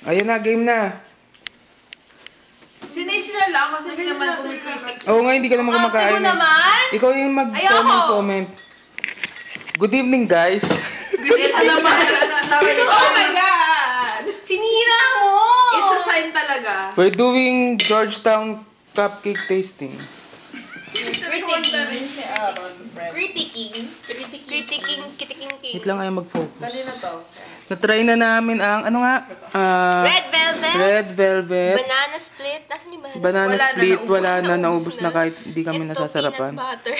Ayun na, game na. Sinage na lang kasi hindi naman kumikritik. Oo nga, hindi ka naman kumakain. Ate mo naman? Ikaw yung mag-comment. Good evening, guys. Ganyan naman. Oh my God! Sinira mo! It's a sign talaga. We're doing Georgetown cupcake tasting. Critiquing. Wait lang kayo mag-focus. Kanina to. Na-try na namin ang, ano nga? Red velvet. Red velvet. Banana split. Nasaan yung banana Banana split. Wala na, naubos naubos na kahit hindi kami Ito, nasasarapan. peanut butter.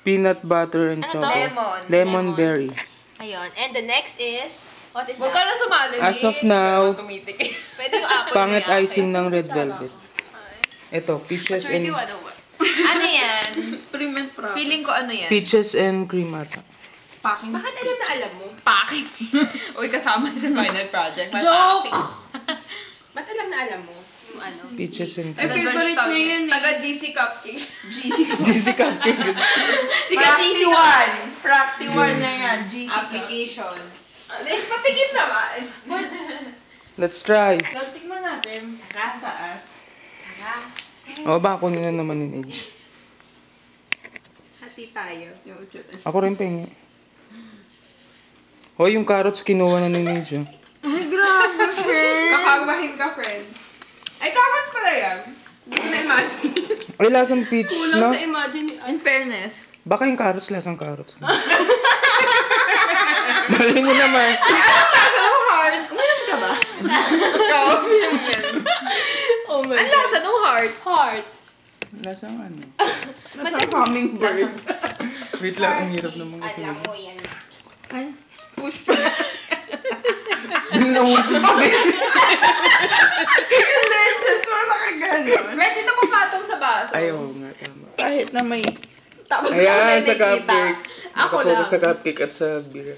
Peanut butter and Ano to? choco. Lemon. Lemon berry. Ayun. And the next is, what is that? Huwag ka na sumali. As of now, Pwede yung apple. pangit na icing ng red velvet. Ito, peaches and Ano yan? Feeling ko ano yan? peaches and cream ata. Packing. Bakit alam mo? Packing. Uy, kasama sa final project. Joke! Ba't alam mo? Yung ano? Peaches and Ay, cream. favorite niya yun eh. Taga GC Cupcake. GC cupcake. Taga GC1. Practice 1 na yan. GC Application. Patigim naman. Let's try. Tikman natin. Taas. O, ba kunin na naman ni Nage. Hati tayo. Ako rin pengi. O, yung carrots kinuha na ni Nage. Oh. Ay, grabe, friend. Kakagahin ka, friend. Ay, carrots pala yan. Hindi ko na-imagine. Ay, lasang peach, no? Kulang sa imagine. In fairness. Baka yung carrots, lasang carrots. Mali mo naman. Ang heart. Uminom ka ba? Ikaw, uminom yan. Oh my God. Ang lasa ng heart. Heart. Lasang ano? Nasa hummingbird. Wait lang, ang hirap ng mga Alam mo yan. Ay. Push. Hindi na ulit. Ready na pumatong sa baso. Ayaw nga, tama. Kahit na may... Tapos Ayan, sa nakikita. cupcake. Ako Nakafocus lang. sa cupcake at sa beer.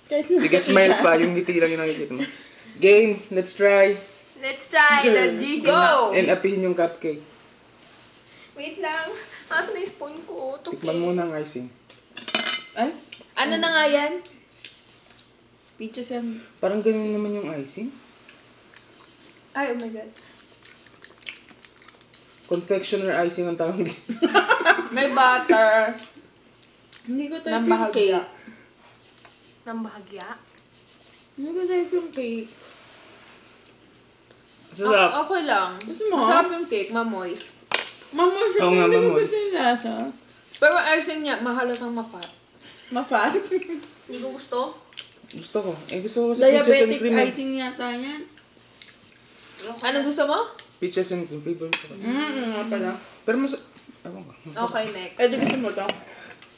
Kahit na Sige, smile pa. Yung ngiti lang yung nakikita mo. Game, let's try. Let's try. Let's go. And apihin yung cupcake. Wait lang. Asan na yung spoon ko? Tikman muna ang icing. Ay, Ano na nga yan? peaches yan. Parang ganun naman yung icing. Ay, oh my God. Confectioner icing ang tawag dito. May butter. Hindi ko type Ng yung bahagya. cake. Ng bahagya? Hindi ko type yung cake. Sarap. Okay lang. Gusto mo? Masarap yung cake, mamoist. Mamo, siya. Oo nga, Hindi ko mamo. gusto yung lasa. Pero icing niya, mahalatang mafat. Mafat. Hindi ko gusto. Gusto ko. Gusto ko sa peaches and Diabetic cream. eh. icing yata yan. Anong gusto mo? Peaches and cream. Favorite ko. Nga pala. Pero mas... Ewan ko. Okay, next. Eh, di gusto mo to?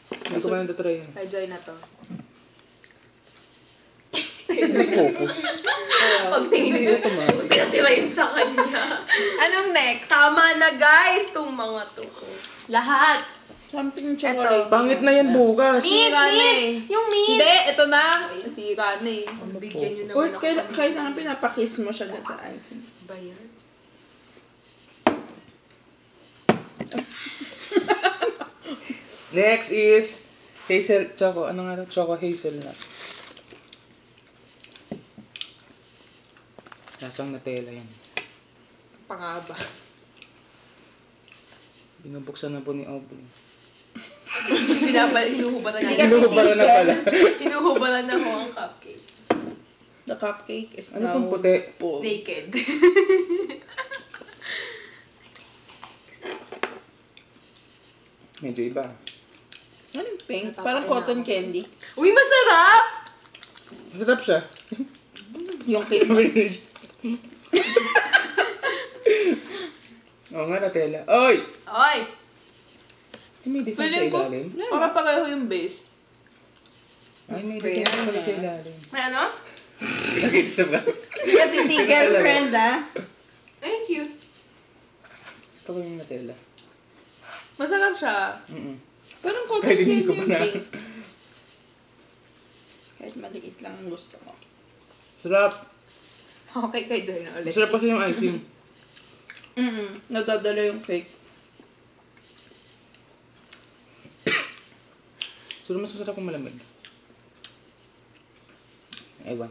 Hindi ko pa natatry yan. Kay Joy na to. Focus. Pagtingin nyo. Tira-tirayin sa kanya. Anong next? Tama na guys, itong mga to. Lahat. Something chocolate. Pangit na yan bukas. Sira na eh. Yung meat. Hindi, ito na. Sira na eh. Bigyan nyo Uy, naman ako. kailangan pinapakiss mo siya dun sa icing. Ba yan? Next is hazel choco. Ano nga? Choco hazelnut. Lasang Nutella yan. Pangaba. Binubuksan na po ni Aubrey. Hinuhubaran na. Hinuhubaran na pala. Hinuhubaran na ho ang cupcake. The cupcake is Ano now pong puti? full. Naked. Medyo iba. Anong pink? Parang cotton candy. Uy, masarap! Masarap siya. Yung cake. Oo nga, Nutella. Oy! Oy! May design sa Feeling ko, ilalim. para pareho yung base. Ay, may design pa pala sa ilalim. May ano? Pinakita sa vlog. Titigan, friend, ah. Thank you. Gusto ko yung Nutella. Masarap siya. Parang cotton Kahit candy hindi ko yung pa na. pink. Kahit maliit lang ang gusto ko. Sarap. Okay, kay Joy na ulit. Masarap kasi yung icing. Nadadala yung cake. Siguro mas masarap kung malamig. Ewan.